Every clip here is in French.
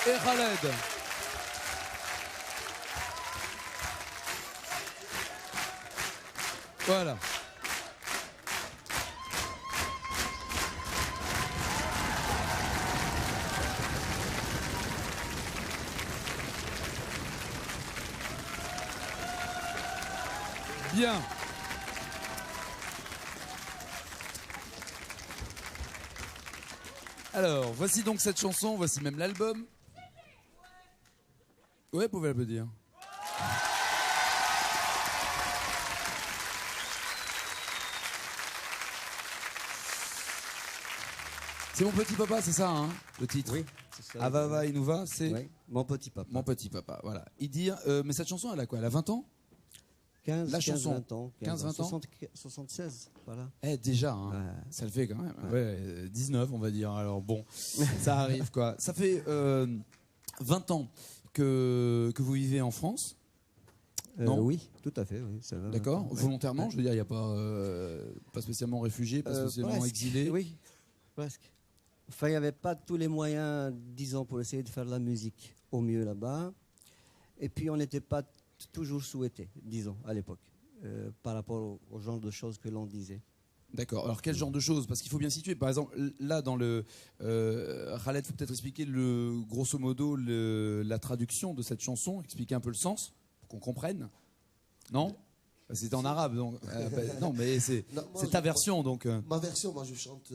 et Khaled. Voilà. Bien. Alors, voici donc cette chanson, voici même l'album. Ouais, vous pouvez l'applaudir. C'est Mon Petit Papa, c'est ça, hein, le titre? Oui, c'est ça. Avava Inouva, c'est Oui, Mon Petit Papa. Mon Petit Papa, voilà. Il dit, mais cette chanson, elle a quoi? Elle a 20 ans? 15, La chanson. 20 ans. 15-20 ans 76, voilà. Eh, déjà, hein, Ouais. ça le fait quand même. Ouais, 19, on va dire. Alors bon, ça arrive, quoi. Ça fait 20 ans que vous vivez en France? Non. Oui, tout à fait. Oui, ça va. D'accord, Ouais. volontairement, Ouais. je veux dire, il n'y a pas spécialement réfugié, pas spécialement Presque, exilé. Oui, presque. Enfin, il n'y avait pas tous les moyens, disons, pour essayer de faire de la musique au mieux là-bas. Et puis, on n'était pas toujours souhaité, disons, à l'époque, par rapport au genre de choses que l'on disait. D'accord, alors quel genre de choses? Parce qu'il faut bien situer. Par exemple, là, dans le... Khaled, il faut peut-être expliquer, grosso modo, la traduction de cette chanson, expliquer un peu le sens, pour qu'on comprenne. Non? C'était en arabe, donc. Non, mais c'est ta version, donc. Ma version, moi je chante,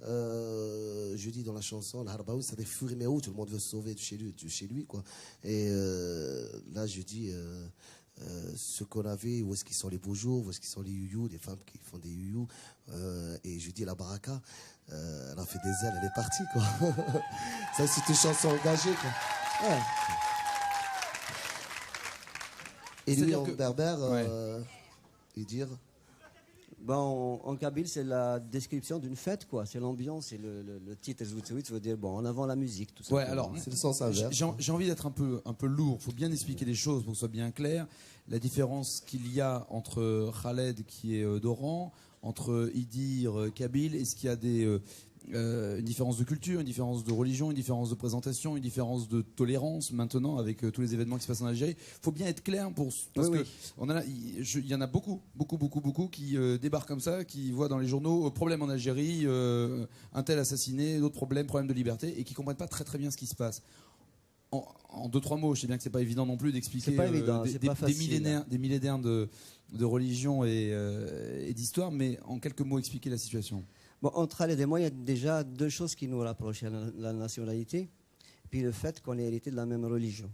je dis dans la chanson, l'Harbaoui, ça des Furiméo, tout le monde veut se sauver de chez lui, quoi. Et là je dis, ce qu'on avait, où est-ce qu'ils sont les beaux jours, où est-ce qu'ils sont les youyou, les femmes qui font des youyou, et je dis la baraka, elle a fait des ailes, elle est partie, quoi. Ça c'est une chanson engagée, quoi. Ouais. Et lui, en berbère, et dire... Bon, en kabyle, c'est la description d'une fête, quoi. C'est l'ambiance et le titre Zoutzouit veut dire, bon, en avant la musique, tout ça. Ouais, alors, c'est le sens inverse. J'ai envie d'être un peu lourd. Il faut bien expliquer les choses pour que ce soit bien clair. La différence qu'il y a entre Khaled, qui est d'Oran, entre Idir, Kabyle, est-ce qu'il y a une différence de culture, une différence de religion, une différence de présentation, une différence de tolérance maintenant avec tous les événements qui se passent en Algérie? Faut bien être clair parce que il y en a beaucoup qui débarquent comme ça, qui voient dans les journaux problème en Algérie, un tel assassiné, d'autres problème de liberté, et qui comprennent pas très bien ce qui se passe. En 2-3 mots, je sais bien que c'est pas évident non plus d'expliquer des millénaires de religion et d'histoire, mais en quelques mots expliquer la situation. Bon, entre Khaled et moi, il y a déjà deux choses qui nous rapprochent, la nationalité, puis le fait qu'on est hérité de la même religion.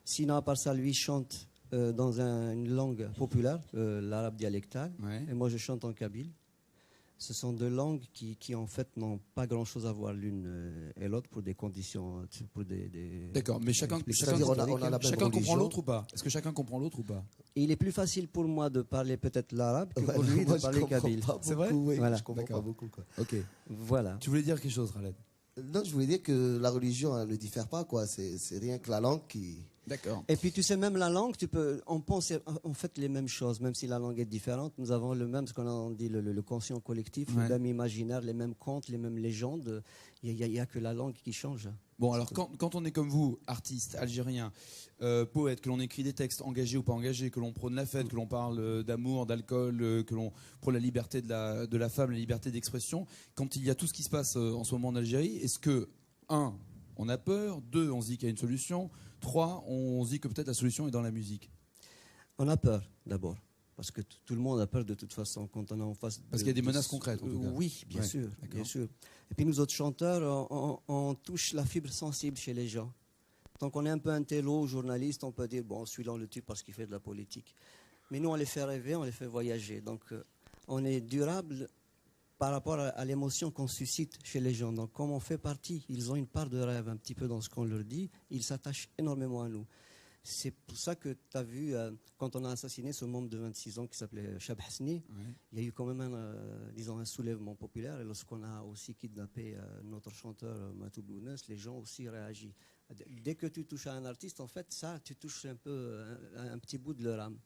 Sinon, à part ça, lui chante dans une langue populaire, l'arabe dialectal, et moi je chante en kabyle. Ce sont deux langues qui en fait n'ont pas grand-chose à voir l'une et l'autre pour des conditions, pour des... D'accord, mais chacun comprend l'autre ou pas? Est-ce que chacun comprend l'autre ou pas? Il est plus facile pour moi de parler peut-être l'arabe que pour lui de parler kabyle. C'est vrai? Oui, voilà. je comprends pas beaucoup, quoi. Ok. Voilà. Tu voulais dire quelque chose, Khaled? Non, je voulais dire que la religion, elle ne diffère pas, quoi. C'est rien que la langue qui... D'accord. Et puis tu sais, même la langue, on pense en fait les mêmes choses, même si la langue est différente. Nous avons le même, ce qu'on dit, le conscient collectif, le même imaginaire, les mêmes contes, les mêmes légendes. Il y a que la langue qui change. Bon, alors quand on est comme vous, artiste, algérien, poète, que l'on écrit des textes engagés ou pas engagés, que l'on prône la fête, que l'on parle d'amour, d'alcool, que l'on prône la liberté de la femme, la liberté d'expression, quand il y a tout ce qui se passe en ce moment en Algérie, est-ce que, 1, on a peur, 2, on se dit qu'il y a une solution, 3, on se dit que peut-être la solution est dans la musique? On a peur, d'abord. Parce que tout le monde a peur de toute façon quand on est en face. Parce qu'il y a des menaces concrètes, en tout cas. Oui, bien sûr, bien sûr. Et puis nous autres chanteurs, on touche la fibre sensible chez les gens. Donc on est un peu un télo, journaliste, on peut dire, bon, celui-là on le tue parce qu'il fait de la politique. Mais nous on les fait rêver, on les fait voyager. Donc on est durable par rapport à l'émotion qu'on suscite chez les gens. Donc comme on fait partie, ils ont une part de rêve un petit peu dans ce qu'on leur dit, ils s'attachent énormément à nous. C'est pour ça que tu as vu, quand on a assassiné ce membre de 26 ans qui s'appelait Chab Hasni, il y a eu quand même un soulèvement populaire. Et lorsqu'on a aussi kidnappé notre chanteur Matou Blounes, les gens aussi réagissent. Dès que tu touches à un artiste, en fait, ça, tu touches un peu un petit bout de leur âme.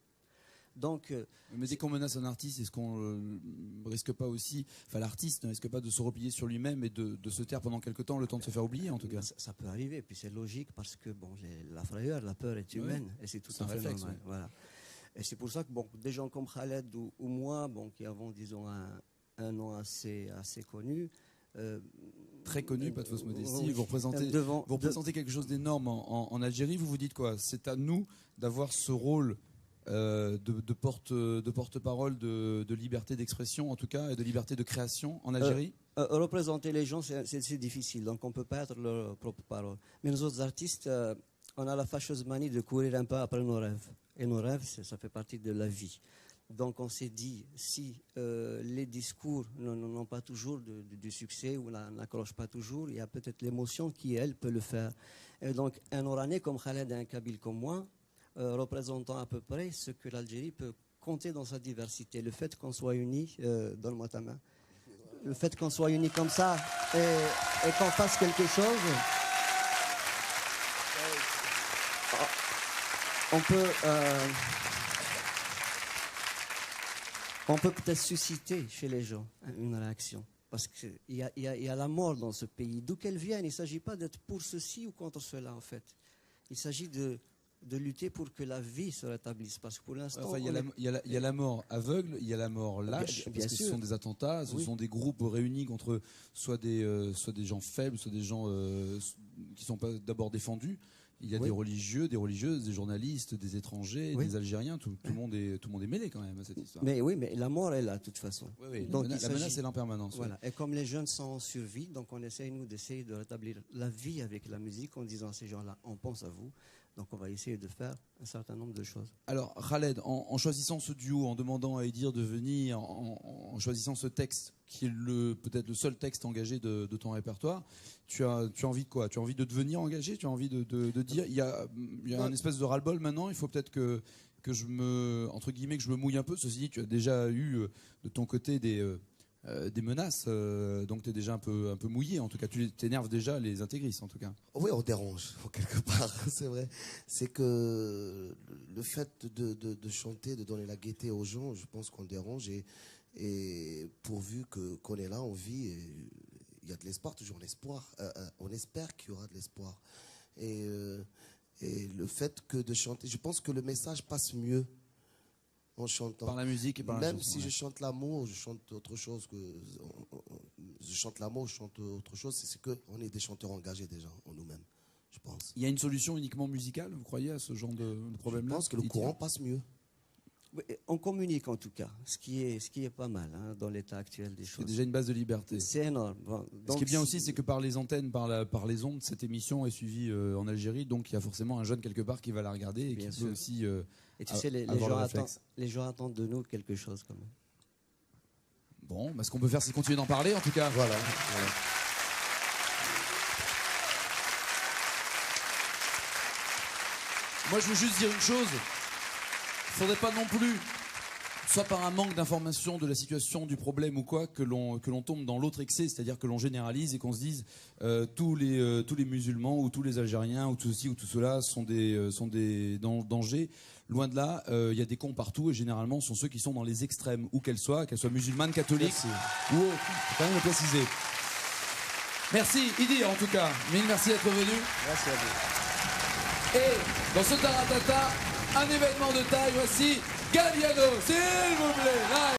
Donc, mais dès qu'on menace un artiste, est-ce qu'on ne risque pas aussi, enfin l'artiste ne risque pas de se replier sur lui-même et de se taire pendant quelque temps, le temps de se faire oublier en tout cas? Ça peut arriver, puis c'est logique parce que bon, la frayeur, la peur est humaine et c'est tout à fait réflexe, normal. Voilà. Et c'est pour ça que bon, des gens comme Khaled ou moi, bon, qui avons disons un nom assez connu. Très connu, pas de fausse modestie. Oui. Vous représentez quelque chose d'énorme en Algérie. Vous vous dites quoi? C'est à nous d'avoir ce rôle de porte-parole de liberté d'expression, en tout cas, et de liberté de création en Algérie? Représenter les gens, c'est difficile, donc on ne peut pas être leur propre parole. Mais nous autres artistes, on a la fâcheuse manie de courir un peu après nos rêves. Et nos rêves, ça fait partie de la vie. Donc on s'est dit, si les discours n'ont pas toujours du succès ou n'accrochent pas toujours, il y a peut-être l'émotion qui, elle, peut le faire. Et donc un Oranais comme Khaled et un Kabyle comme moi, représentant à peu près ce que l'Algérie peut compter dans sa diversité. Le fait qu'on soit unis, donne-moi ta main, le fait qu'on soit unis comme ça et qu'on fasse quelque chose, on peut peut-être susciter chez les gens une réaction. Parce qu'il y a la mort dans ce pays. D'où qu'elle vienne, il ne s'agit pas d'être pour ceci ou contre cela, en fait. Il s'agit de lutter pour que la vie se rétablisse. Parce que pour l'instant... Enfin, il y a la mort aveugle, il y a la mort lâche, parce que ce sont des attentats, ce sont des groupes réunis contre soit des gens faibles, soit des gens qui ne sont pas d'abord défendus. Il y a des religieux, des religieuses, des journalistes, des étrangers, des Algériens. Tout le monde est mêlé quand même à cette histoire. Mais oui, mais la mort est là de toute façon. Donc, la menace est là en permanence. Voilà. Et comme les jeunes sont en survie, donc on essaye d'essayer de rétablir la vie avec la musique en disant à ces gens-là, on pense à vous. Donc on va essayer de faire un certain nombre de choses. Alors Khaled, en choisissant ce duo, en demandant à Idir de venir, en choisissant ce texte, qui est peut-être le seul texte engagé de ton répertoire, tu as envie de quoi? Tu as envie de devenir engagé? Tu as envie de dire, il y a un espèce de ras-le-bol maintenant, il faut peut-être que je me mouille un peu. Ceci dit, tu as déjà eu de ton côté des menaces, donc tu es déjà un peu mouillé. En tout cas, tu t'énerves déjà les intégristes, en tout cas. Oui, on dérange, quelque part, c'est vrai. C'est que le fait de chanter, de donner la gaieté aux gens, je pense qu'on dérange. Et pourvu qu'on est là, on vit, il y a de l'espoir, toujours l'espoir. On espère qu'il y aura de l'espoir. Et le fait que de chanter, je pense que le message passe mieux en chantant. Par la musique et par la chanson. Même si je chante l'amour, je chante autre chose je chante l'amour, je chante autre chose, c'est qu'on est des chanteurs engagés déjà en nous-mêmes, je pense. Il y a une solution uniquement musicale, vous croyez, à ce genre de problème-là? Je pense que le courant passe mieux. Oui, on communique en tout cas, ce qui est pas mal dans l'état actuel des choses. C'est déjà une base de liberté. C'est énorme. Bon, ce qui est bien aussi, c'est que par les antennes, par les ondes, cette émission est suivie en Algérie, donc il y a forcément un jeune quelque part qui va la regarder et qui peut aussi et tu sais, les gens attendent de nous quelque chose quand même. Bon, ce qu'on peut faire, c'est continuer d'en parler en tout cas. Voilà. Moi, je veux juste dire une chose. Il ne faudrait pas non plus, soit par un manque d'information de la situation, du problème ou quoi, que l'on tombe dans l'autre excès, c'est-à-dire que l'on généralise et qu'on se dise tous les musulmans ou tous les Algériens ou tout ceci ou tout cela sont des dangers. Loin de là, il y a des cons partout et généralement ce sont ceux qui sont dans les extrêmes, où qu'elles soient musulmanes, catholiques ou autres. Il faut quand même le préciser. Merci Idir en tout cas. Mille merci d'être venu. Merci à vous. Et dans ce taratata, un événement de taille, voici Galliano.